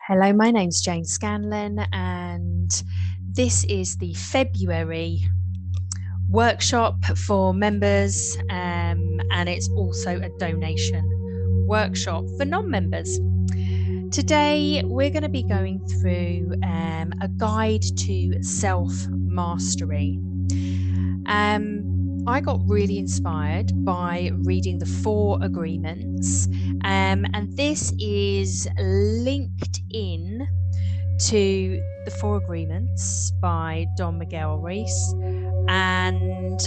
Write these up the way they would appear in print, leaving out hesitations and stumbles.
Hello, my name's Jane Scanlan, and this is the February workshop for members, and it's also a donation workshop for non-members. Today, we're going to be going through a guide to self-mastery. I got really inspired by reading the 4 agreements, and this is linked in to the 4 agreements by Don Miguel Ruiz, and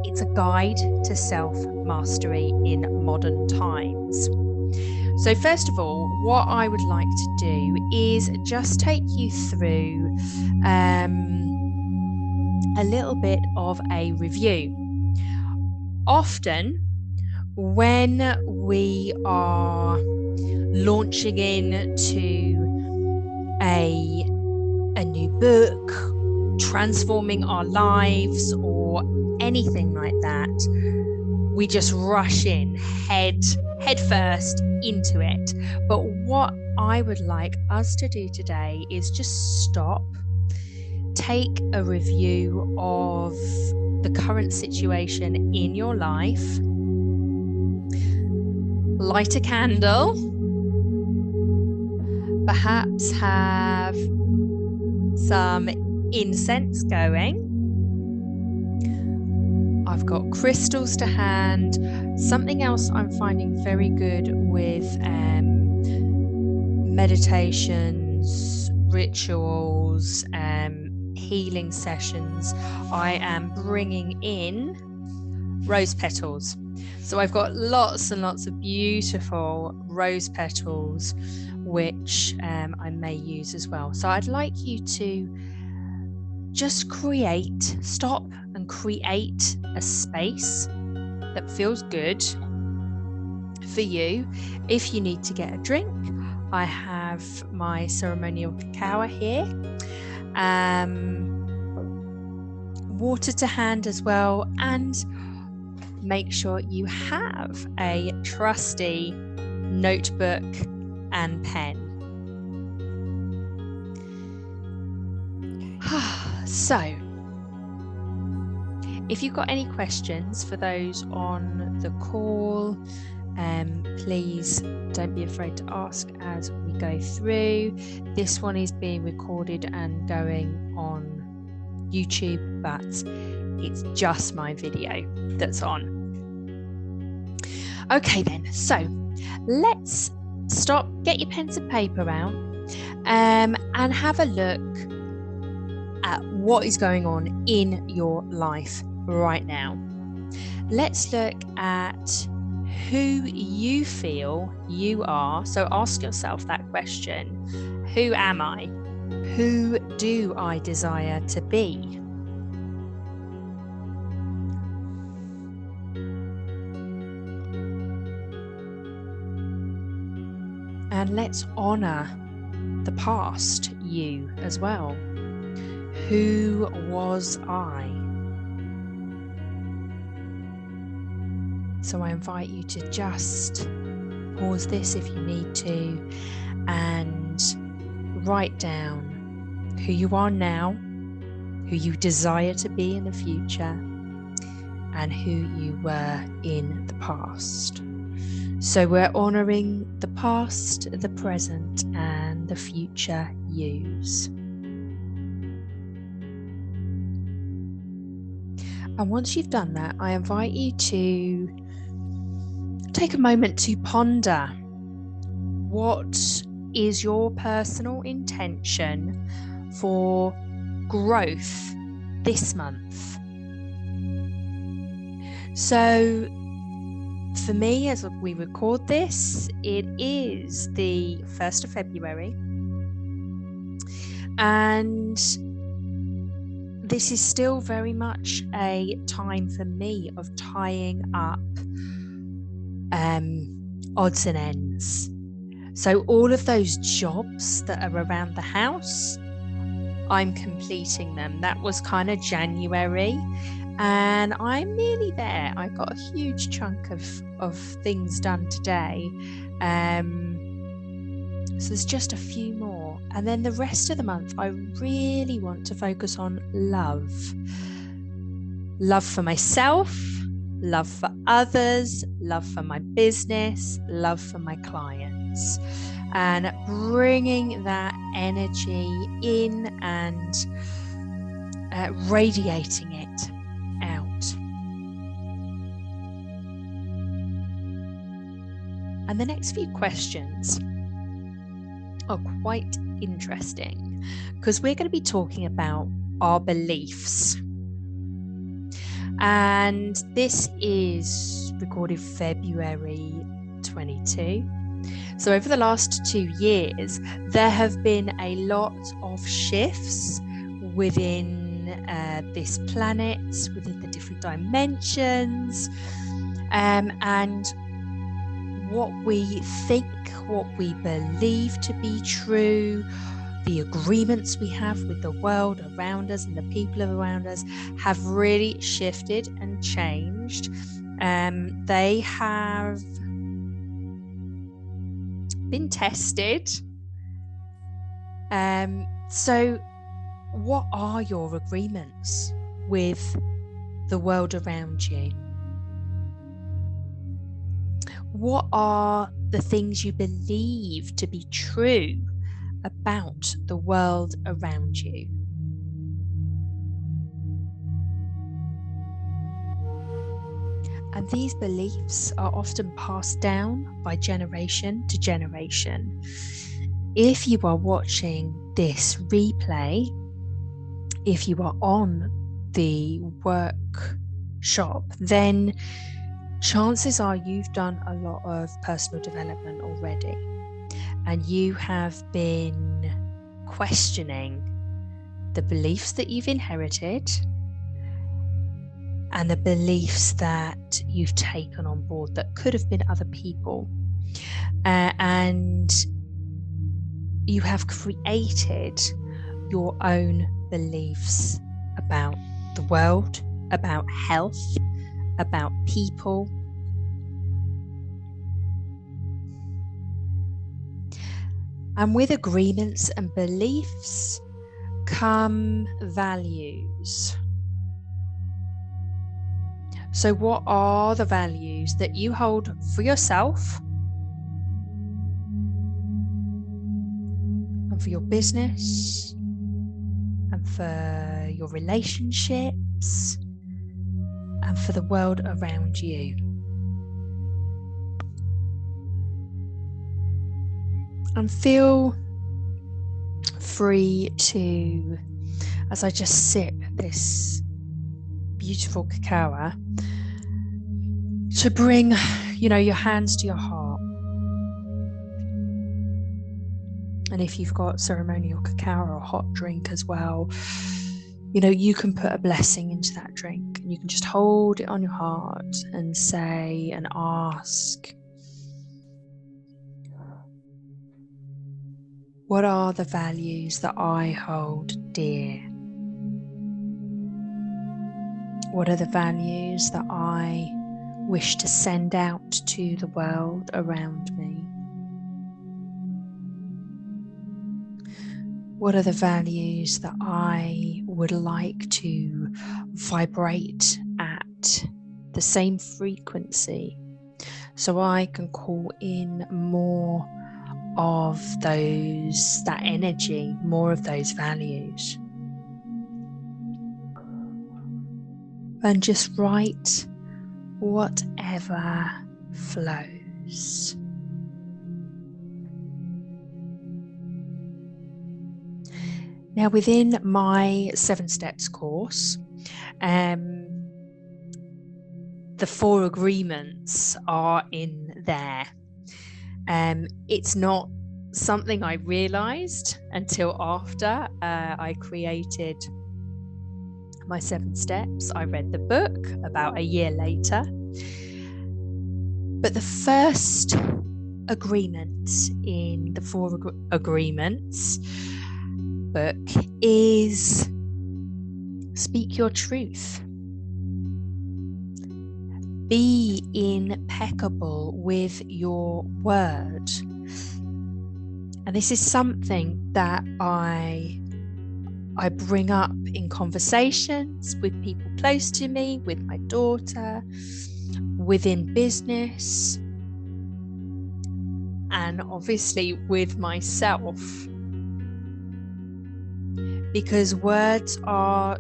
it's a guide to self-mastery in modern times. So first of all, what I would like to do is just take you through a little bit of a review. Often when we are launching into a new book, transforming our lives, or anything like that, we just rush in head first into it. But what I would like us to do today is just stop, take a review of the current situation in your life, light a candle, perhaps have some incense going. I've got crystals to hand. Something else I'm finding very good with meditations, rituals, healing sessions, I am bringing in rose petals. So I've got lots and lots of beautiful rose petals which I may use as well. So I'd like you to just stop and create a space that feels good for you. If you need to get a drink, I have my ceremonial cacao here. Water to hand as well, and make sure you have a trusty notebook and pen. So, if you've got any questions for those on the call, please don't be afraid to ask as we go through. This one is being recorded and going on YouTube, but it's just my video that's on. Okay then, so let's stop, get your pens and paper out, and have a look at what is going on in your life right now. Let's look at who you feel you are. So ask yourself that question: who am I? Who do I desire to be? And let's honor the past you as well. Who was I? So I invite you to just pause this if you need to and write down who you are now, who you desire to be in the future, and who you were in the past. So we're honoring the past, the present, and the future yous. And once you've done that, I invite you to take a moment to ponder what is your personal intention for growth this month. So for me, as we record this, it is the 1st of February, and this is still very much a time for me of tying up odds and ends. So all of those jobs that are around the house, I'm completing them. That was kind of January, and I'm nearly there. I got a huge chunk of things done today. So there's just a few more. And then the rest of the month, I really want to focus on love. Love for myself, love for others, love for my business, love for my clients. And bringing that energy in and radiating it out. And the next few questions are quite interesting because we're going to be talking about our beliefs. And this is recorded February 22. So over the last 2 years, there have been a lot of shifts within this planet, within the different dimensions, and what we think, what we believe to be true, the agreements we have with the world around us and the people around us have really shifted and changed. They have been tested. So what are your agreements with the world around you? What are the things you believe to be true about the world around you? And these beliefs are often passed down by generation to generation. If you are watching this replay, if you are on the workshop, then chances are you've done a lot of personal development already, and you have been questioning the beliefs that you've inherited and the beliefs that you've taken on board that could have been other people. And you have created your own beliefs about the world, about health, about people. And with agreements and beliefs come values. So what are the values that you hold for yourself and for your business and for your relationships and for the world around you? And feel free to, as I just sip this beautiful cacao, to bring, your hands to your heart. And if you've got ceremonial cacao or a hot drink as well, you can put a blessing into that drink, and you can just hold it on your heart and say and ask, what are the values that I hold dear? What are the values that I wish to send out to the world around me? What are the values that I would like to vibrate at the same frequency so I can call in more of that energy, more of those values? And just write whatever flows. Now, within my 7 Steps course, the 4 agreements are in there. It's not something I realized until after I created my 7 Steps. I read the book about a year later. But the first agreement in the 4 agreements book is speak your truth. Be impeccable with your word. And this is something that I bring up in conversations with people close to me, with my daughter, within business, and obviously with myself. Because words are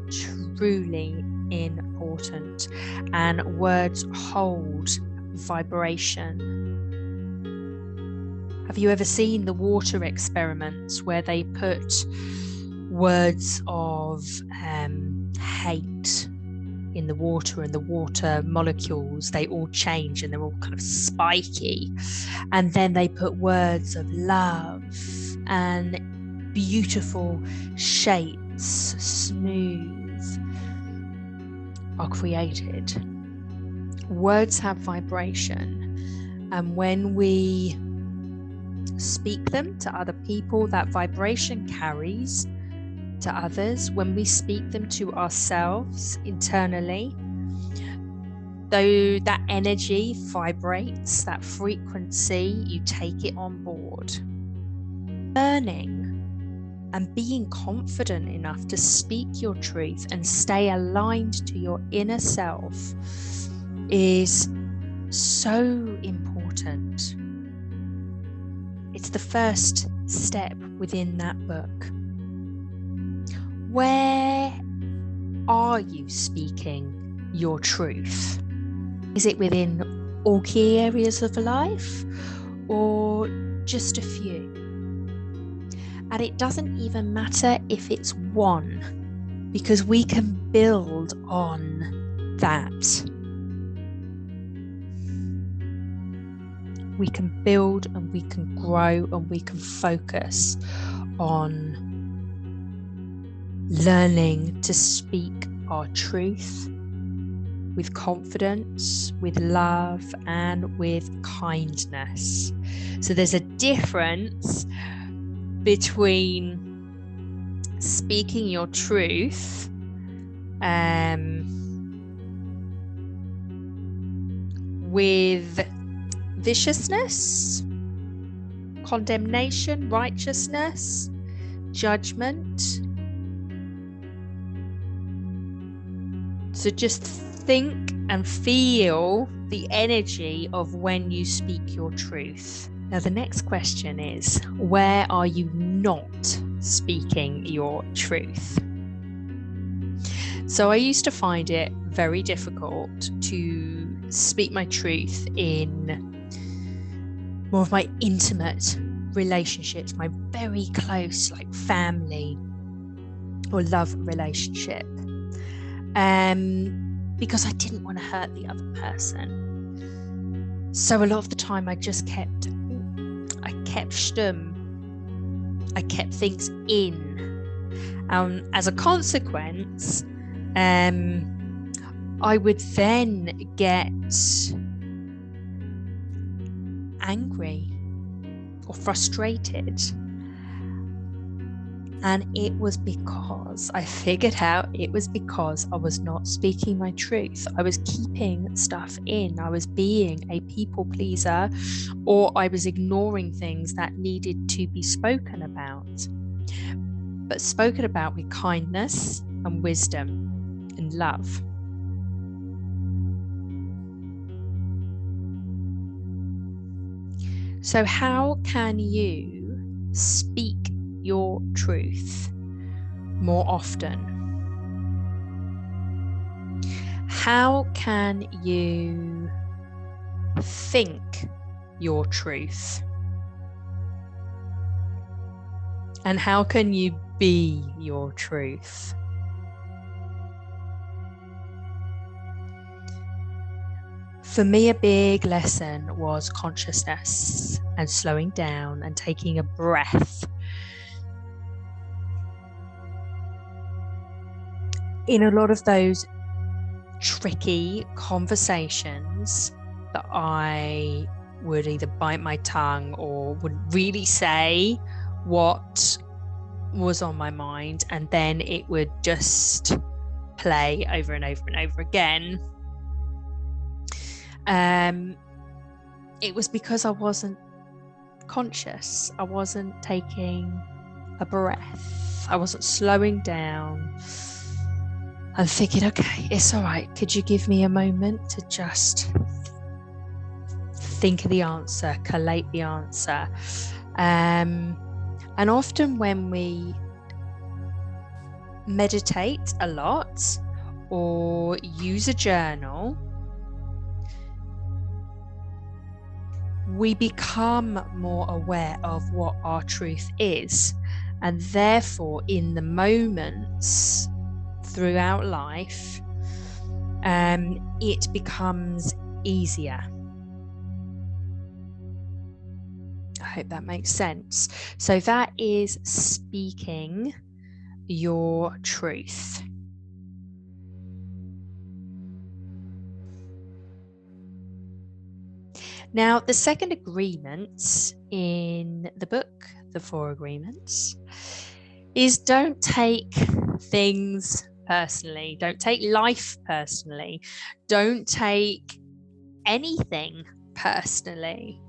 truly important, and words hold vibration. Have you ever seen the water experiments where they put words of hate in the water, and the water molecules, they all change and they're all kind of spiky, and then they put words of love and beautiful shapes, smooth, are created. Words have vibration, and when we speak them to other people, that vibration carries to others. When we speak them to ourselves internally, though that energy vibrates, that frequency, you take it on board. Learning and being confident enough to speak your truth and stay aligned to your inner self is so important. It's the first step within that book. Where are you speaking your truth? Is it within all key areas of life, or just a few? And it doesn't even matter if it's one, because we can build on that. We can build and we can grow and we can focus on learning to speak our truth with confidence, with love, and with kindness. So there's a difference between speaking your truth with viciousness, condemnation, righteousness, judgment. So just think and feel the energy of when you speak your truth. Now, the next question is, where are you not speaking your truth? So I used to find it very difficult to speak my truth in more of my intimate relationships, my very close, like family or love relationship, because I didn't want to hurt the other person. So a lot of the time I just kept stum. I kept things in. As a consequence, I would then get angry or frustrated. And it was because I figured out it was because I was not speaking my truth. I was keeping stuff in. I was being a people pleaser, or I was ignoring things that needed to be spoken about, but spoken about with kindness and wisdom and love. So how can you speak your truth more often? How can you think your truth? And how can you be your truth? For me, a big lesson was consciousness and slowing down and taking a breath. In a lot of those tricky conversations that I would either bite my tongue or would really say what was on my mind, and then it would just play over and over and over again. It was because I wasn't conscious. I wasn't taking a breath. I wasn't slowing down and thinking, okay, it's all right. Could you give me a moment to just think of the answer, collate the answer? And often when we meditate a lot or use a journal, we become more aware of what our truth is, and therefore in the moments throughout life, it becomes easier. I hope that makes sense. So that is speaking your truth. Now, the second agreement in the book, The Four Agreements, is don't take things personally. Don't take life personally. Don't take anything personally.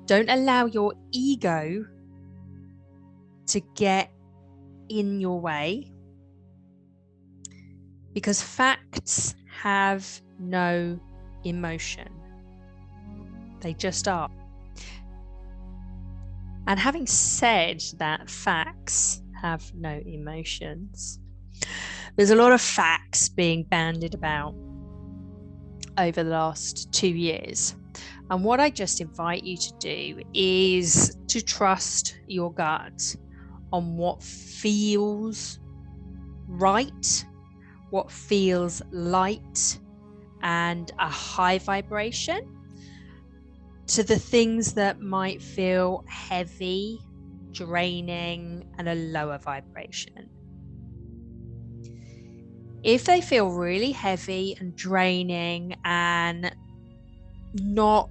Don't allow your ego to get in your way, because facts have no emotion. They just are. And having said that facts have no emotions, there's a lot of facts being bandied about over the last 2 years. And what I just invite you to do is to trust your gut on what feels right, what feels light and a high vibration, to the things that might feel heavy, draining, and a lower vibration. If they feel really heavy and draining and not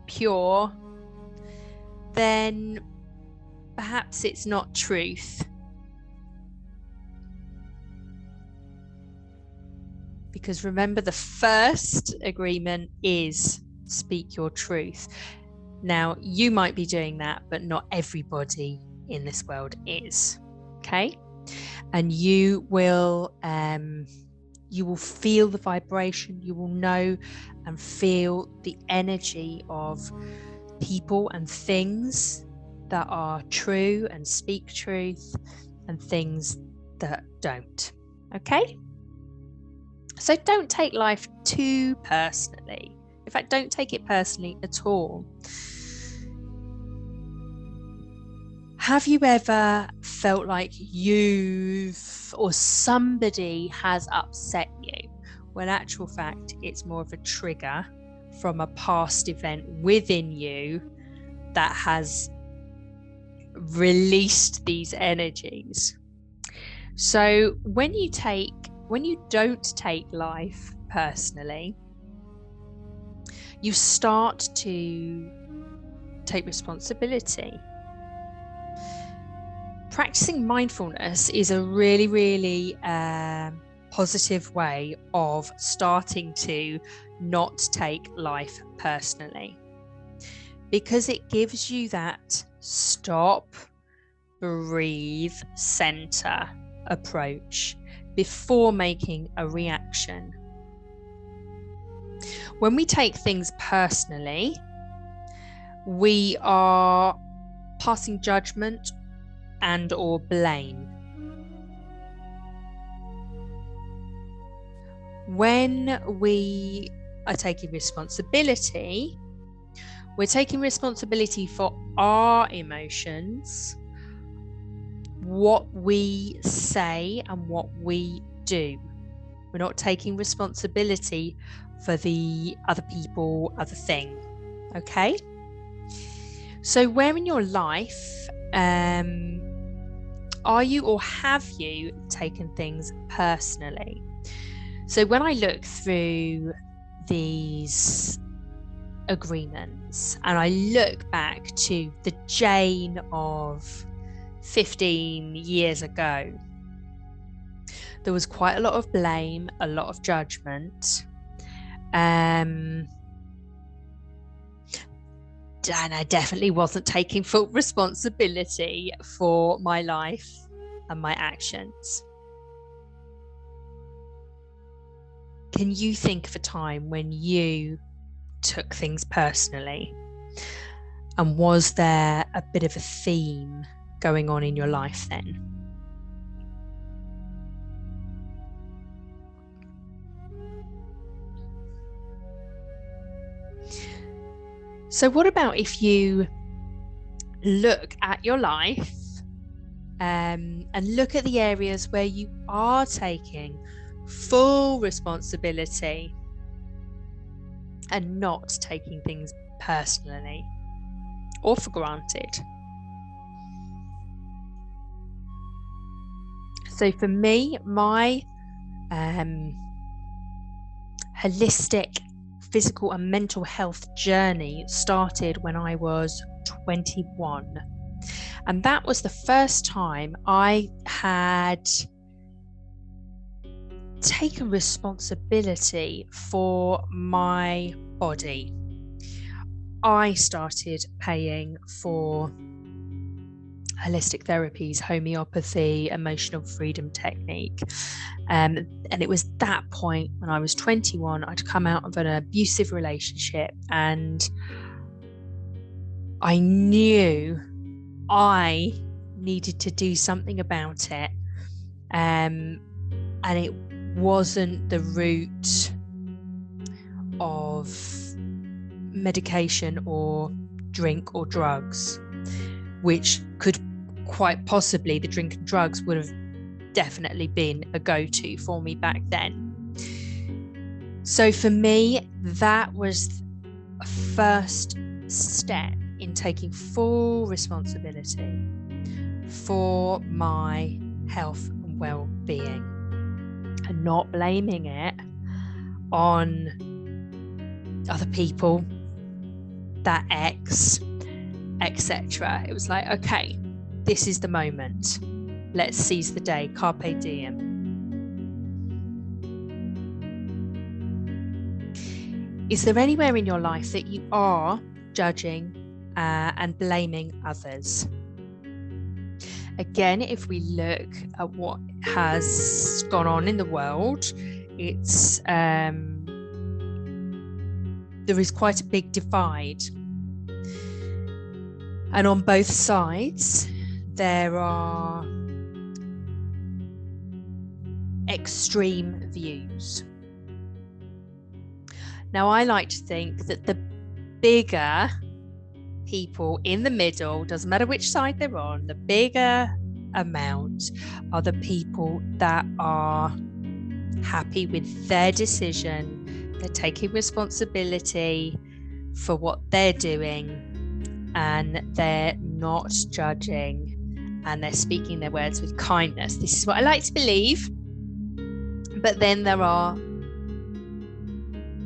pure, then perhaps it's not truth. Because remember, the first agreement is speak your truth. Now, you might be doing that, but not everybody in this world is. Okay? And you will feel the vibration. You will know and feel the energy of people and things that are true and speak truth, and things that don't. Okay? So don't take life too personally. In fact, don't take it personally at all. Have you ever felt like you've or somebody has upset you, when in actual fact it's more of a trigger from a past event within you that has released these energies? So when you don't take life personally, you start to take responsibility. Practicing mindfulness is a really, really positive way of starting to not take life personally, because it gives you that stop, breathe, center approach before making a reaction. When we take things personally, we are passing judgment and or blame. When we are taking responsibility, we're taking responsibility for our emotions, what we say and what we do. We're not taking responsibility for the other people, other thing. Okay? So where in your life are you or have you taken things personally? So when I look through these agreements and I look back to the Jane of 15 years ago, there was quite a lot of blame, a lot of judgment. I definitely wasn't taking full responsibility for my life and my actions. Can you think of a time when you took things personally? And was there a bit of a theme going on in your life then? So what about if you look at your life and look at the areas where you are taking full responsibility and not taking things personally or for granted? So for me, my holistic physical and mental health journey started when I was 21. And that was the first time I had taken responsibility for my body. I started paying for holistic therapies, homeopathy, emotional freedom technique. And it was that point when I was 21, I'd come out of an abusive relationship and I knew I needed to do something about it. And it wasn't the route of medication or drink or drugs, which could quite possibly, the drink and drugs would have definitely been a go-to for me back then. So for me, that was a first step in taking full responsibility for my health and well-being and not blaming it on other people, that ex, etc. It was like, okay, this is the moment. Let's seize the day. Carpe diem. Is there anywhere in your life that you are judging and blaming others? Again, if we look at what has gone on in the world, it's there is quite a big divide. And on both sides, there are extreme views. Now, I like to think that the bigger people in the middle, doesn't matter which side they're on, the bigger amount are the people that are happy with their decision, they're taking responsibility for what they're doing, and they're not judging, and they're speaking their words with kindness. This is what I like to believe. But then there are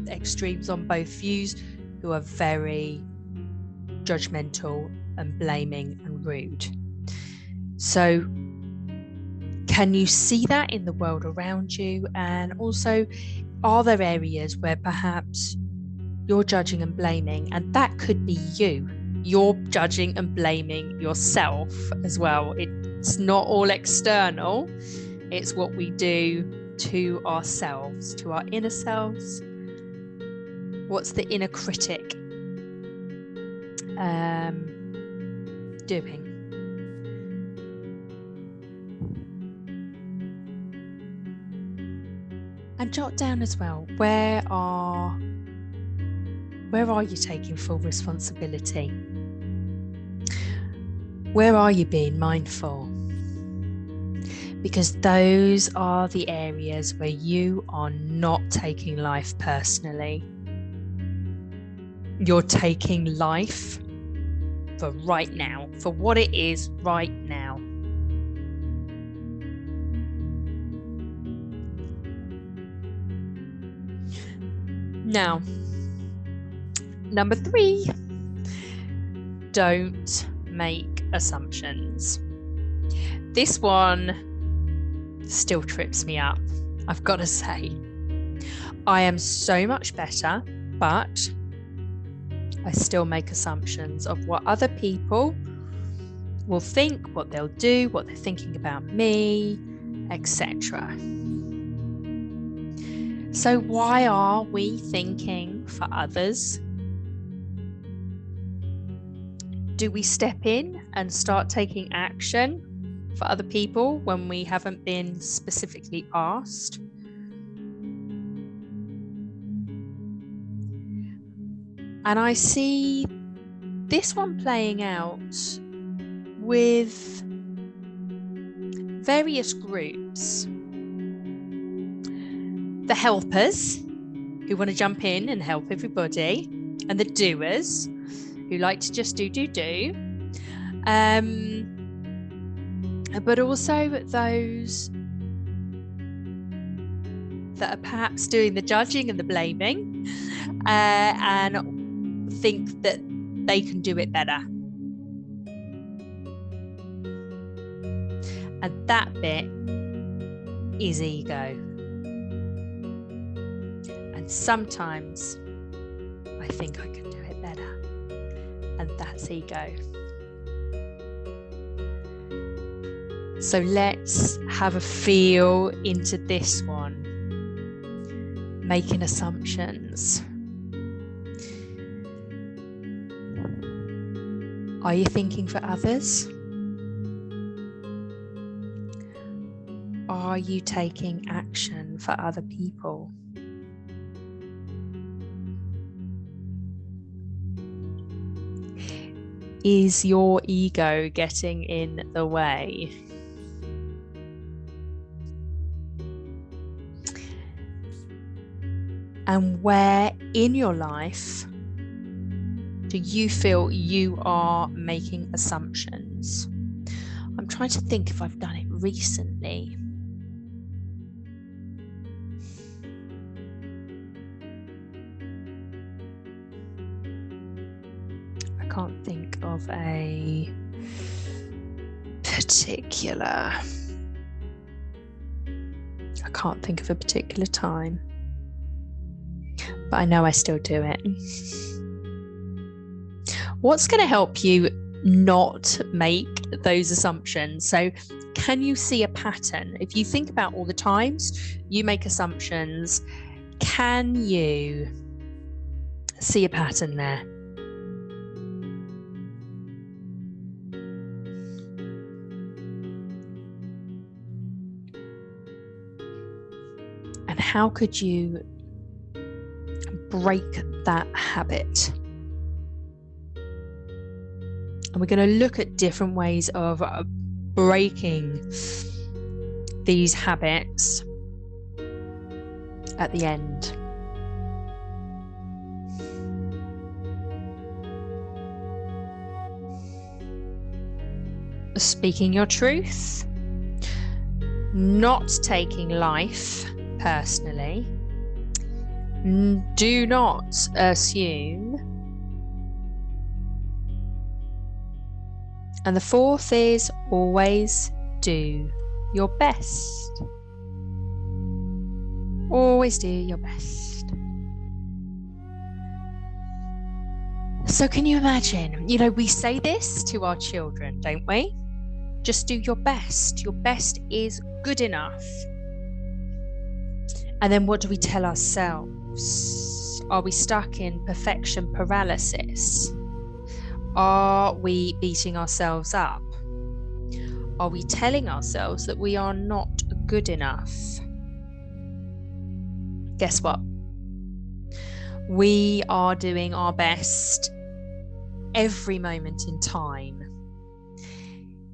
extremes on both views who are very judgmental and blaming and rude. So can you see that in the world around you? And also, are there areas where perhaps you're judging and blaming, and that could be you? You're judging and blaming yourself as well. It's not all external. It's what we do to ourselves, to our inner selves. What's the inner critic doing? And jot down as well, where are you taking full responsibility? Where are you being mindful? Because those are the areas where you are not taking life personally. You're taking life for right now, for what it is right now. Now, number 3, don't make assumptions. This one still trips me up, I've got to say. I am so much better, but I still make assumptions of what other people will think, what they'll do, what they're thinking about me, etc. So why are we thinking for others? Do we step in and start taking action for other people when we haven't been specifically asked? And I see this one playing out with various groups. The helpers, who want to jump in and help everybody, and the doers, who like to just do. But also those that are perhaps doing the judging and the blaming, and think that they can do it better. And that bit is ego. And sometimes I think I can do it better. And that's ego. So let's have a feel into this one. Making assumptions. Are you thinking for others? Are you taking action for other people? Is your ego getting in the way? And where in your life do you feel you are making assumptions? I'm trying to think if I've done it recently. I can't think of a particular time. But I know I still do it. What's going to help you not make those assumptions? So can you see a pattern? If you think about all the times you make assumptions, can you see a pattern there? And how could you break that habit? And we're going to look at different ways of breaking these habits at the end. Speaking your truth, not taking life personally, do not assume. And the fourth is always do your best. Always do your best. So can you imagine, we say this to our children, don't we? Just do your best. Your best is good enough. And then what do we tell ourselves? Are we stuck in perfection paralysis? Are we beating ourselves up? Are we telling ourselves that we are not good enough? Guess what? We are doing our best every moment in time.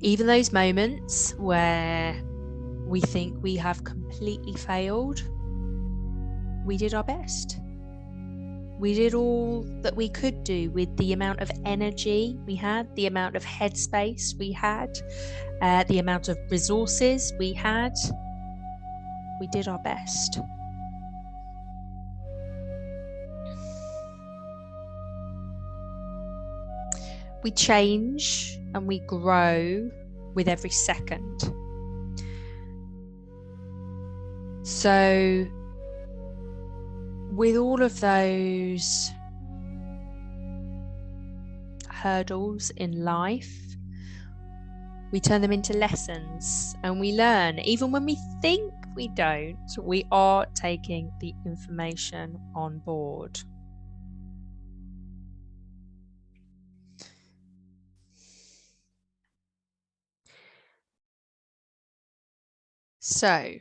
Even those moments where we think we have completely failed, we did our best. We did all that we could do with the amount of energy we had, the amount of headspace we had, the amount of resources we had. We did our best. We change and we grow with every second. So, with all of those hurdles in life, we turn them into lessons and we learn. Even when we think we don't, we are taking the information on board. So,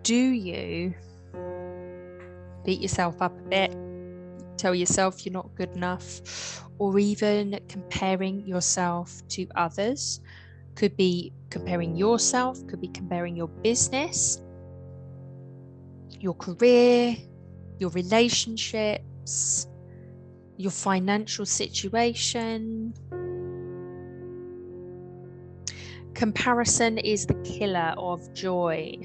do you beat yourself up a bit? Tell yourself you're not good enough, or even comparing yourself to others? Could be comparing yourself, could be comparing your business, your career, your relationships, your financial situation. Comparison is the killer of joy.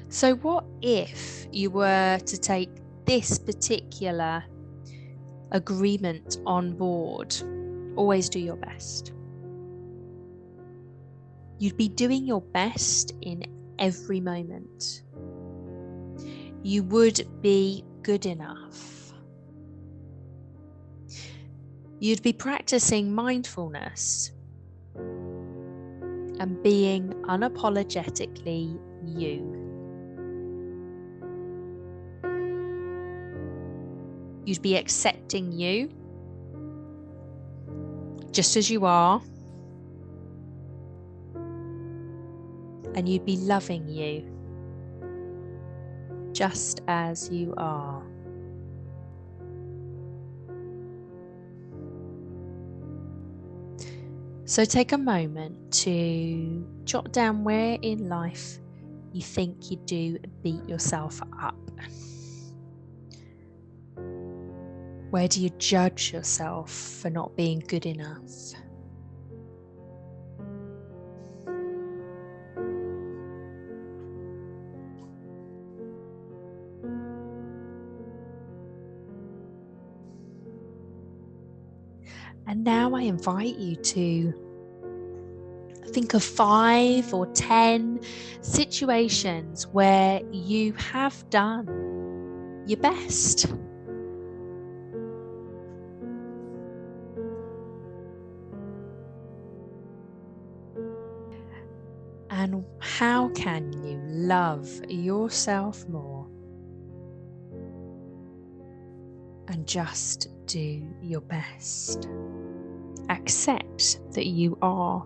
So what if you were to take this particular agreement on board? Always do your best. You'd be doing your best in every moment. You would be good enough. You'd be practicing mindfulness and being unapologetically you. You'd be accepting you just as you are, and you'd be loving you just as you are. So take a moment to jot down where in life you think you do beat yourself up. Where do you judge yourself for not being good enough? And now I invite you to think of 5 or 10 situations where you have done your best. And how can you love yourself more and just do your best? Accept that you are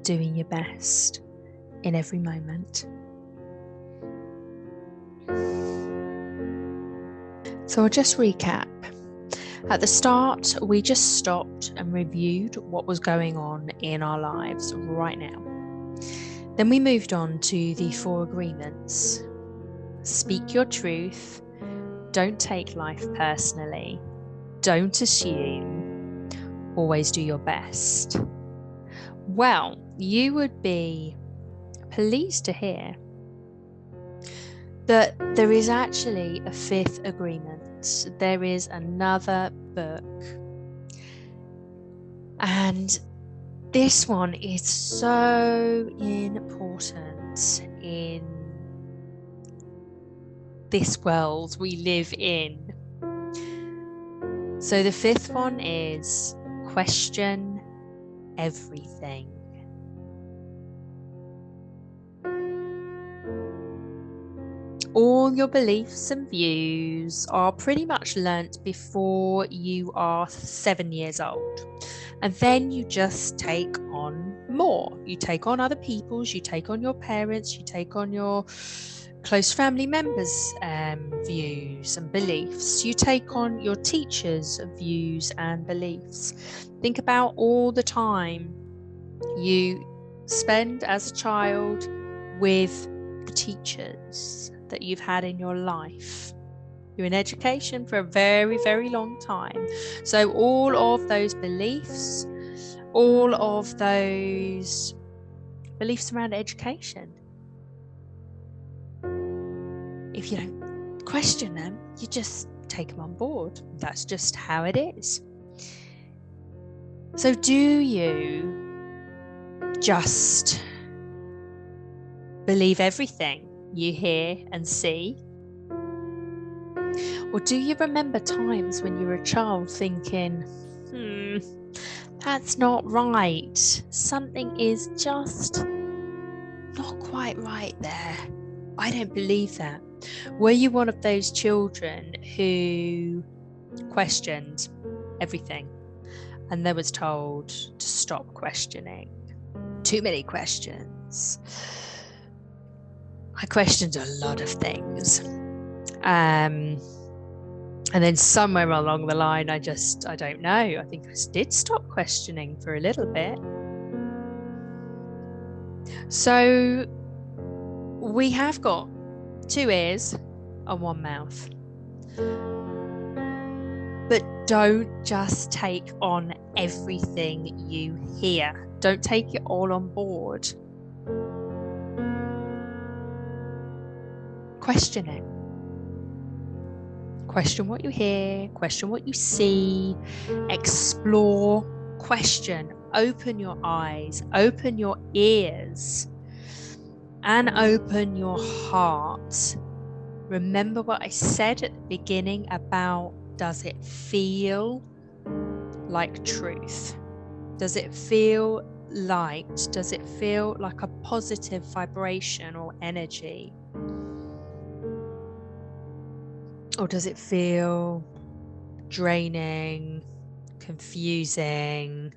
doing your best in every moment. So I'll just recap. At the start, we just stopped and reviewed what was going on in our lives right now. Then we moved on to the 4 agreements. Speak your truth. Don't take life personally. Don't assume. Always do your best. Well, you would be pleased to hear that there is actually a 5th agreement. There is another book. And this one is so important in this world we live in. So the 5th one is question everything. All your beliefs and views are pretty much learnt before you are 7 years old. And then you just take on more. You take on other people's, you take on your parents, you take on your close family members' views and beliefs. You take on your teachers' views and beliefs. Think about all the time you spend as a child with the teachers that you've had in your life. You're in education for a very, very long time. So all of those beliefs, all of those beliefs around education, if you don't question them, you just take them on board. That's just how it is. So do you just believe everything you hear and see? Or do you remember times when you were a child thinking, that's not right. Something is just not quite right there. I don't believe that. Were you one of those children who questioned everything and then was told to stop questioning? Too many questions. I questioned a lot of things. And then somewhere along the line, I don't know. I think I did stop questioning for a little bit. So we have got 2 ears and 1 mouth. But don't just take on everything you hear. Don't take it all on board. Question it. Question what you hear, question what you see, explore, question, open your eyes, open your ears, and open your heart. Remember what I said at the beginning about, does it feel like truth? Does it feel light? Does it feel like a positive vibration or energy? Or does it feel draining, confusing?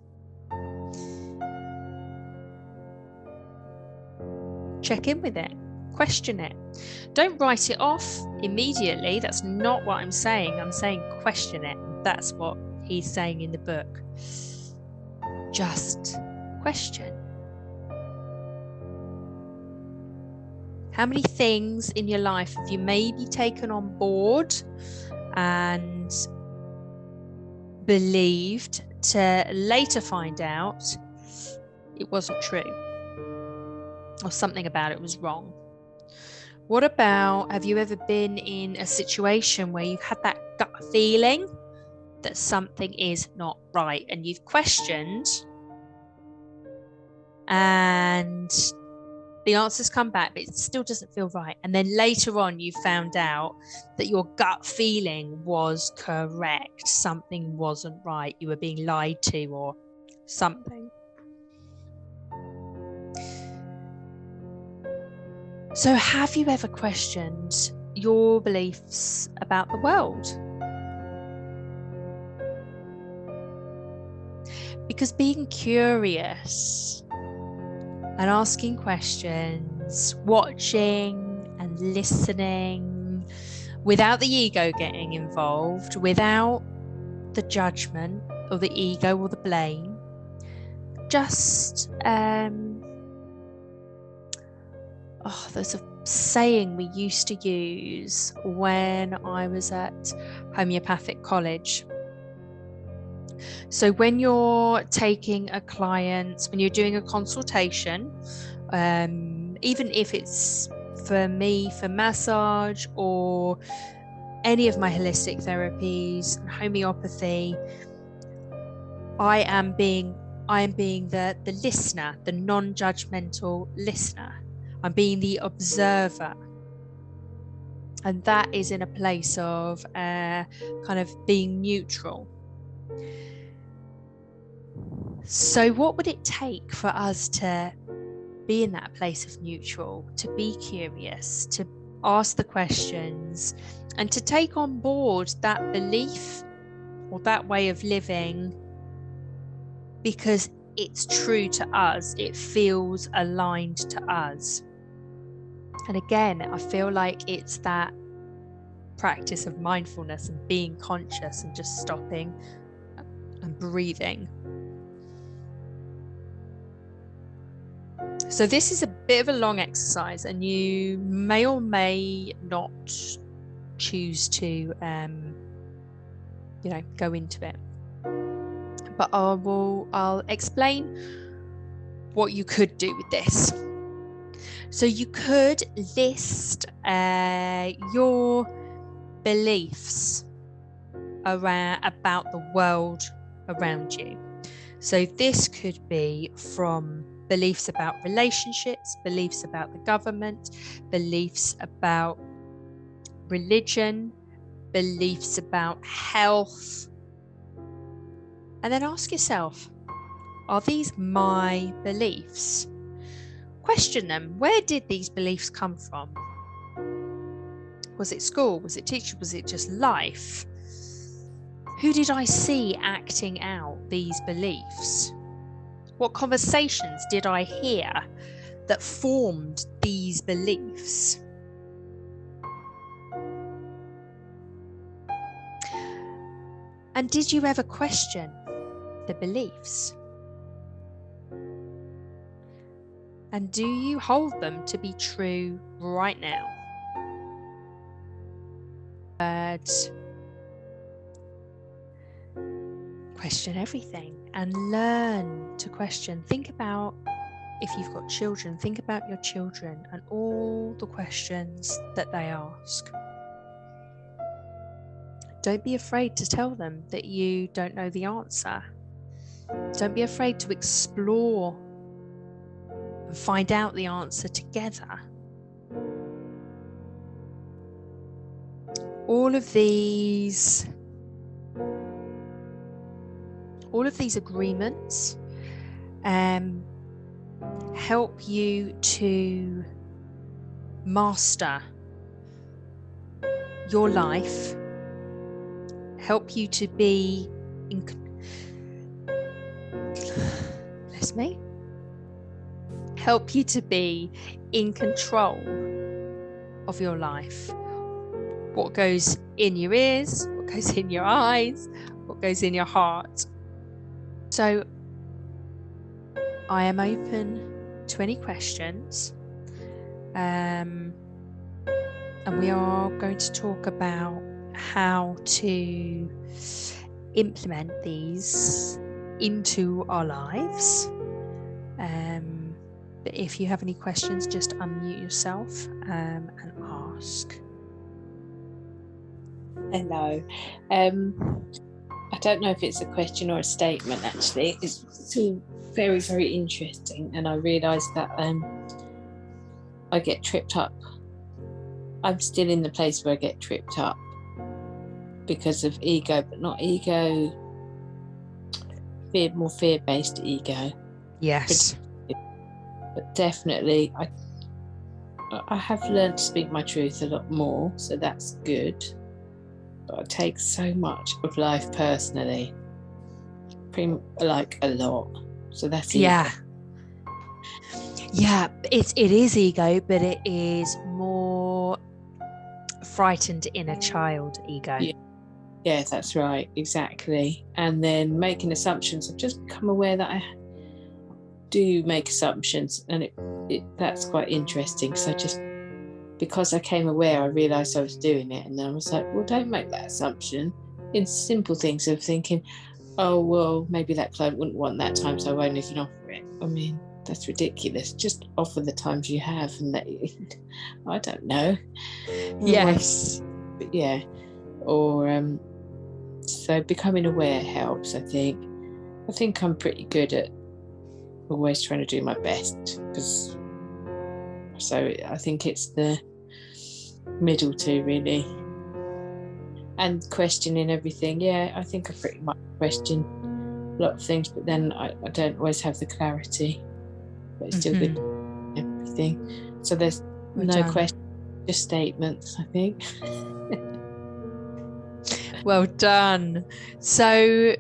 Check in with it, question it. Don't write it off immediately. That's not what I'm saying. I'm saying question it. That's what he's saying in the book. Just question. How many things in your life have you maybe taken on board and believed to later find out it wasn't true, or something about it was wrong? What about, have you ever been in a situation where you've had that gut feeling that something is not right and you've questioned and the answers come back, but it still doesn't feel right? And then later on, you found out that your gut feeling was correct. Something wasn't right. You were being lied to or something. So have you ever questioned your beliefs about the world? Because being curious and asking questions, watching and listening, without the ego getting involved, without the judgment or the ego or the blame, just there's a saying we used to use when I was at homeopathic college. So when you're taking a client, when you're doing a consultation, even if it's for me for massage or any of my holistic therapies, homeopathy, I am being the listener, the non-judgmental listener. I'm being the observer. And that is in a place of kind of being neutral. So what would it take for us to be in that place of neutral, to be curious, to ask the questions, and to take on board that belief or that way of living because it's true to us, it feels aligned to us? And again, I feel like it's that practice of mindfulness and being conscious and just stopping and breathing. So this is a bit of a long exercise, and you may or may not choose to go into it, but I'll explain what you could do with this. So you could list your beliefs about the world around you. So this could be from beliefs about relationships, beliefs about the government, beliefs about religion, beliefs about health. And then ask yourself, are these my beliefs? Question them. Where did these beliefs come from? Was it school? Was it teacher? Was it just life? Who did I see acting out these beliefs? What conversations did I hear that formed these beliefs? And did you ever question the beliefs? And do you hold them to be true right now? Question everything and learn to question. Think about, if you've got children, think about your children and all the questions that they ask. Don't be afraid to tell them that you don't know the answer. Don't be afraid to explore and find out the answer together. All of these agreements help you to master your life, help you to be help you to be in control of your life. What goes in your ears, what goes in your eyes, what goes in your heart. So I am open to any questions, and we are going to talk about how to implement these into our lives. But if you have any questions, just unmute yourself and ask. Hello. I don't know if it's a question or a statement, actually. It's all very, very interesting. And I realise that I get tripped up. I'm still in the place where I get tripped up because of ego, but not ego, more fear-based ego. Yes. But definitely, I have learned to speak my truth a lot more, so that's good. But I take so much of life personally, like a lot. So that's ego. Yeah, it is ego, but it is more frightened inner child ego. Yeah, that's right, exactly. And then making assumptions. I've just become aware that I do make assumptions, and that's quite interesting. Because I came aware, I realised I was doing it, and then I was like, well, don't make that assumption. In simple things of thinking, oh, well, maybe that client wouldn't want that time, so I won't even offer it. I mean, that's ridiculous. Just offer the times you have, and I don't know. Yes. But yeah. Or so becoming aware helps, I think. I think I'm pretty good at always trying to do my best, so I think it's the middle two, really. And questioning everything. Yeah, I think I pretty much question a lot of things, but then I don't always have the clarity. But it's still good everything. So there's no question, just statements, I think. Well done. So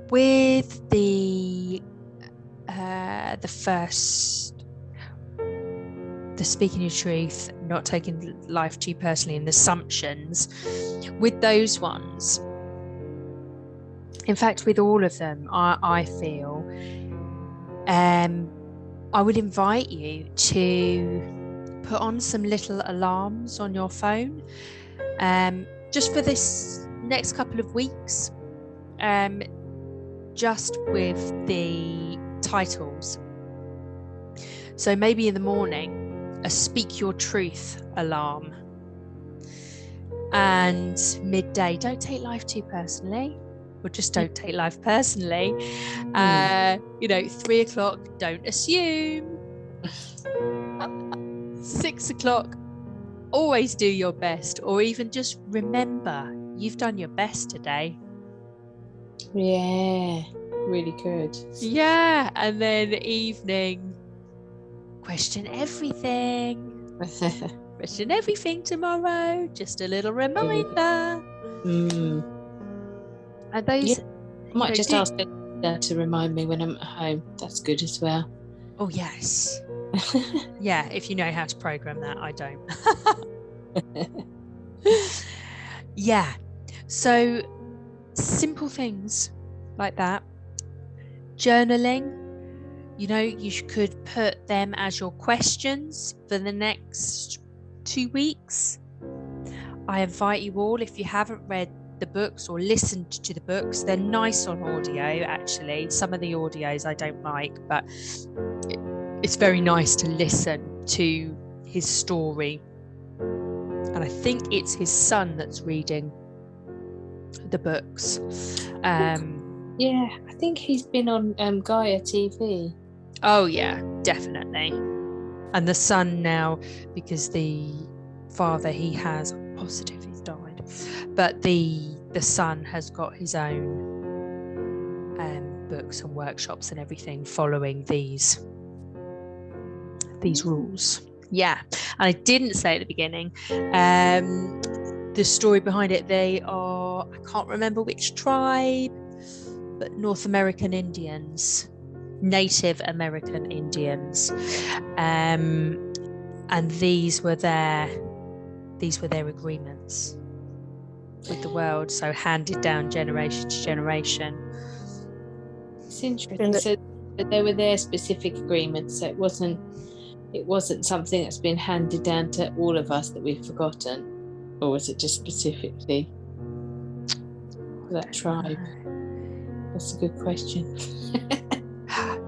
with the first, the speaking your truth, not taking life too personally, and assumptions, with those ones, in fact, with all of them, I feel I would invite you to put on some little alarms on your phone, just for this next couple of weeks, just with the titles. So maybe in the morning, a speak your truth alarm, and midday, don't take life too personally. or just don't take life personally. 3 o'clock, don't assume. 6 o'clock, always do your best, or even just remember you've done your best today. Yeah, really good. Yeah, and then evening, question everything. Question everything tomorrow. Just a little reminder. And those, I might just ask her to remind me when I'm at home. That's good as well. Oh, yes. Yeah, if you know how to program that. I don't. Yeah. So simple things like that. Journaling, you could put them as your questions for the next 2 weeks. I invite you all, if you haven't read the books or listened to the books, they're nice on audio, actually. Some of the audios I don't like, but it's very nice to listen to his story. And I think it's his son that's reading the books. Yeah, I think he's been on Gaia TV. Oh yeah, definitely. And the son now, because the father he has positive he's died, but the son has got his own books and workshops and everything following these rules. Yeah. And I didn't say at the beginning, the story behind it, they are, I can't remember which tribe, but North American Indians, Native American Indians. And these were their agreements with the world, so handed down generation to generation. It's interesting. So they were their specific agreements. So it wasn't something that's been handed down to all of us that we've forgotten, or was it just specifically for that tribe? That's a good question.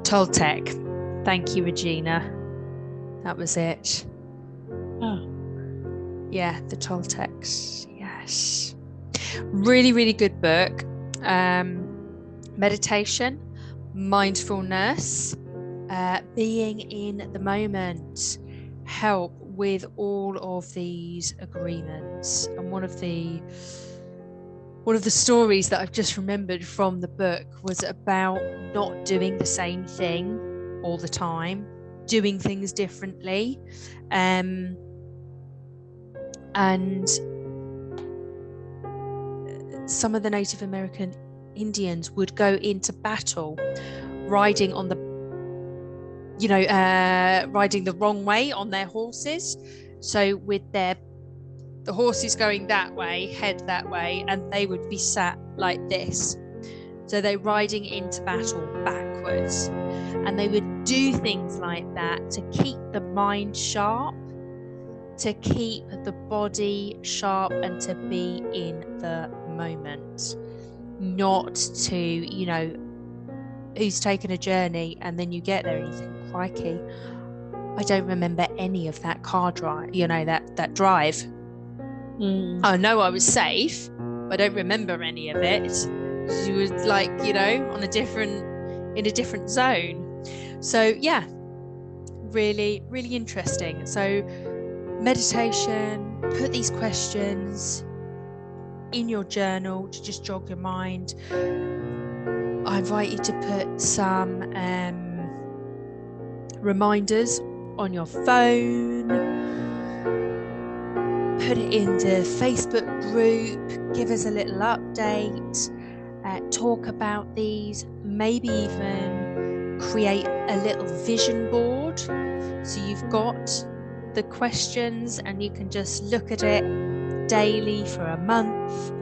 Toltec. Thank you, Regina. That was it. Oh. Yeah, the Toltecs. Yes. Really, really good book. Meditation, mindfulness, being in the moment help with all of these agreements. And one of the stories that I've just remembered from the book was about not doing the same thing all the time, doing things differently. And some of the Native American Indians would go into battle riding on riding the wrong way on their horses. So with the horses going that way, head that way, and they would be sat like this. So they're riding into battle backwards. And they would do things like that to keep the mind sharp, to keep the body sharp, and to be in the moment. Not to, who's taken a journey and then you get there and you think, crikey, I don't remember any of that car drive, that drive. I know I was safe, but I don't remember any of it. She was like, in a different zone. So yeah, really, really interesting. So meditation, put these questions in your journal to just jog your mind. I invite you to put some reminders on your phone. Put it in the Facebook group. Give us a little update. Talk about these. Maybe even create a little vision board. So you've got the questions and you can just look at it daily for a month.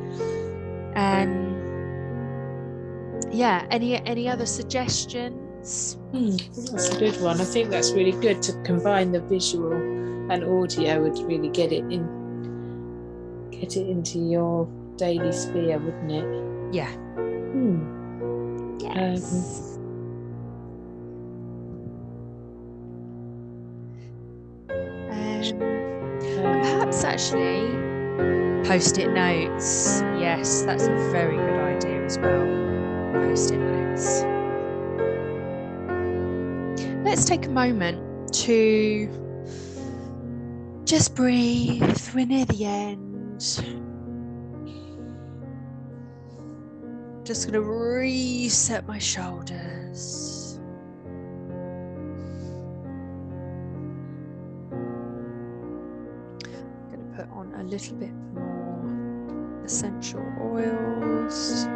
Yeah, any other suggestions? That's a good one. I think that's really good to combine the visual and audio would really get it into your daily sphere, wouldn't it? Yeah. Yes. Perhaps actually post-it notes. Yes, that's a very good idea, as well. Post-it notes. Let's take a moment to just breathe. We're near the end. Just going to reset my shoulders. I'm going to put on a little bit more essential oils.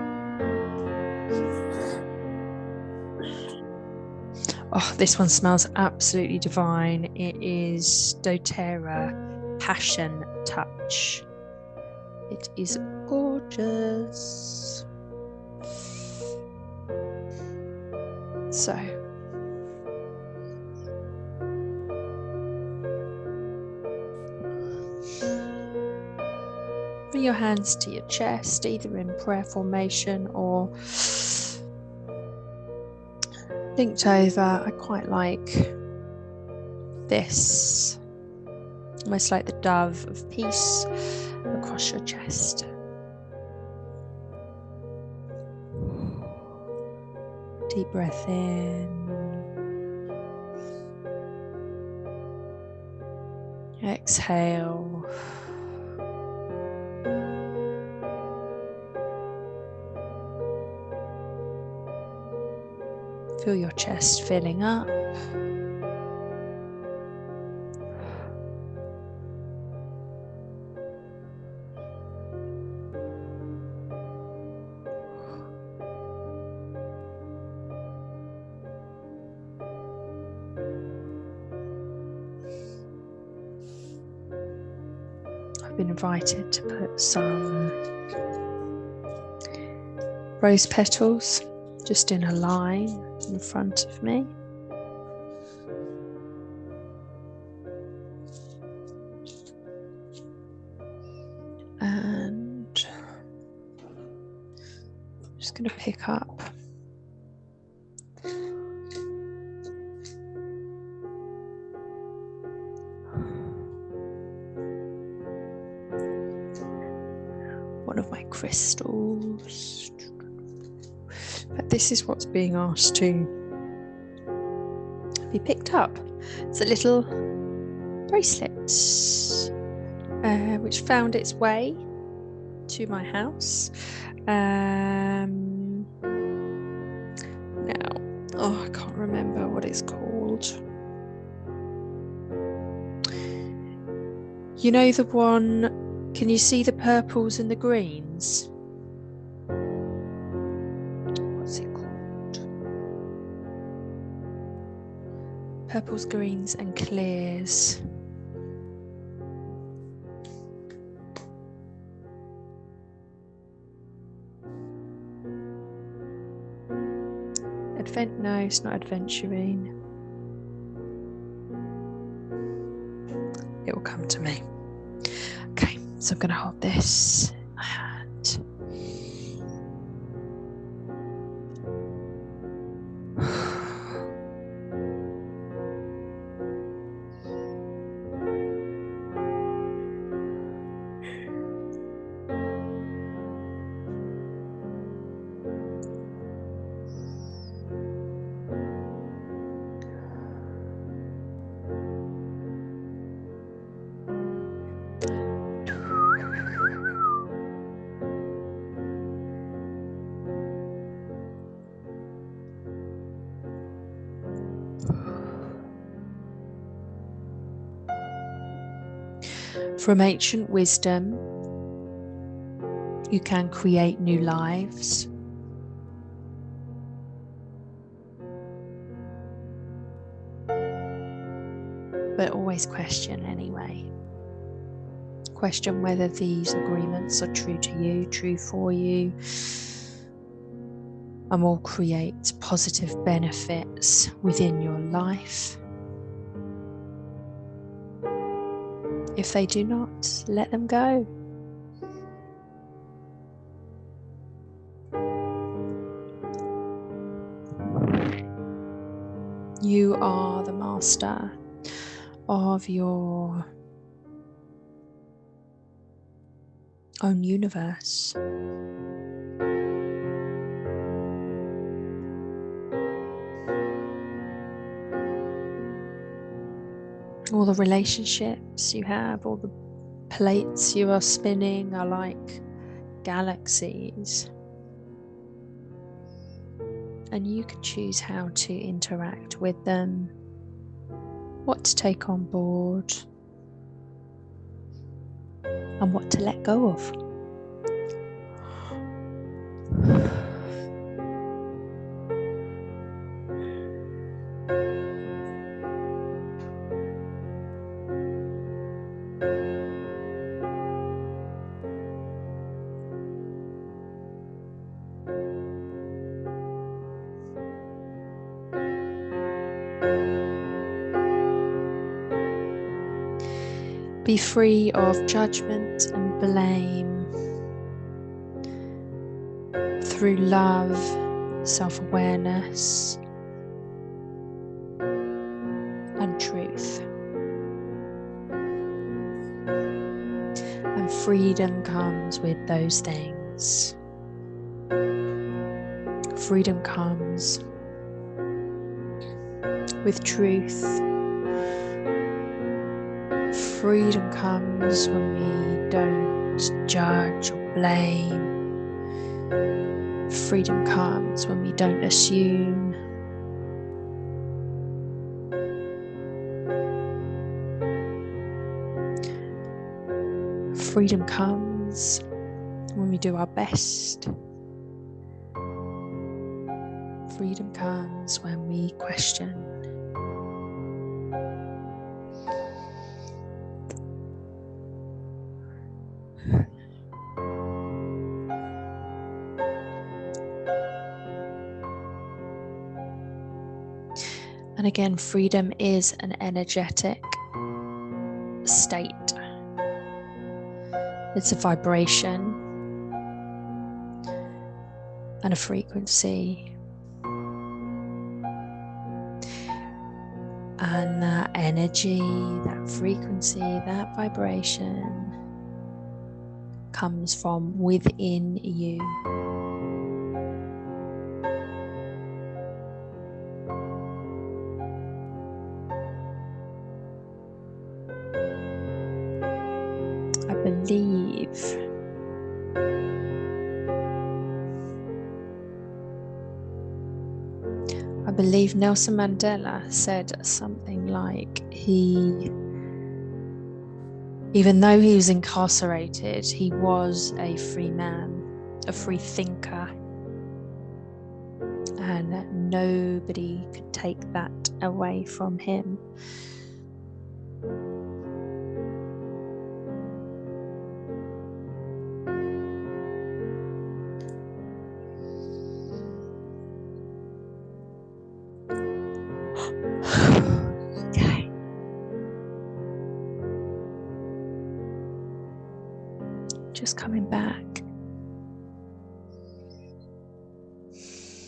Oh, this one smells absolutely divine. It is doTERRA Passion Touch. It is gorgeous. So, bring your hands to your chest, either in prayer formation or linked over. I quite like this, almost like the dove of peace across your chest. Deep breath in. Exhale. Feel your chest filling up. I've been invited to put some rose petals just in a line in front of me. And I'm just going to pick up one of my crystals. But this is what's being asked to be picked up. It's a little bracelet which found its way to my house. Now, I can't remember what it's called. You know the one, can you see the purples and the greens? What's it called? Purples, greens and clears. No, it's not adventurine. It will come to me. Okay, so I'm going to hold this in my hand. From ancient wisdom, you can create new lives. But always question anyway. Question whether these agreements are true to you, true for you, and will create positive benefits within your life. If they do not, let them go. You are the master of your own universe. all the relationships you have, all the plates you are spinning are like galaxies. And you can choose how to interact with them, what to take on board, and what to let go of. Be free of judgment and blame through love, self-awareness, and truth. And freedom comes with those things. Freedom comes with truth. Freedom comes when we don't judge or blame. Freedom comes when we don't assume. Freedom comes when we do our best. Freedom comes when we question. And again, freedom is an energetic state. It's a vibration and a frequency. And that energy, that frequency, that vibration comes from within you. I believe Nelson Mandela said something like even though he was incarcerated, he was a free man, a free thinker, and nobody could take that away from him. Okay. Just coming back.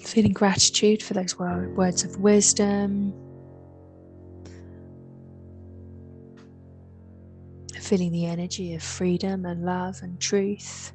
Feeling gratitude for those words of wisdom. Feeling the energy of freedom and love and truth.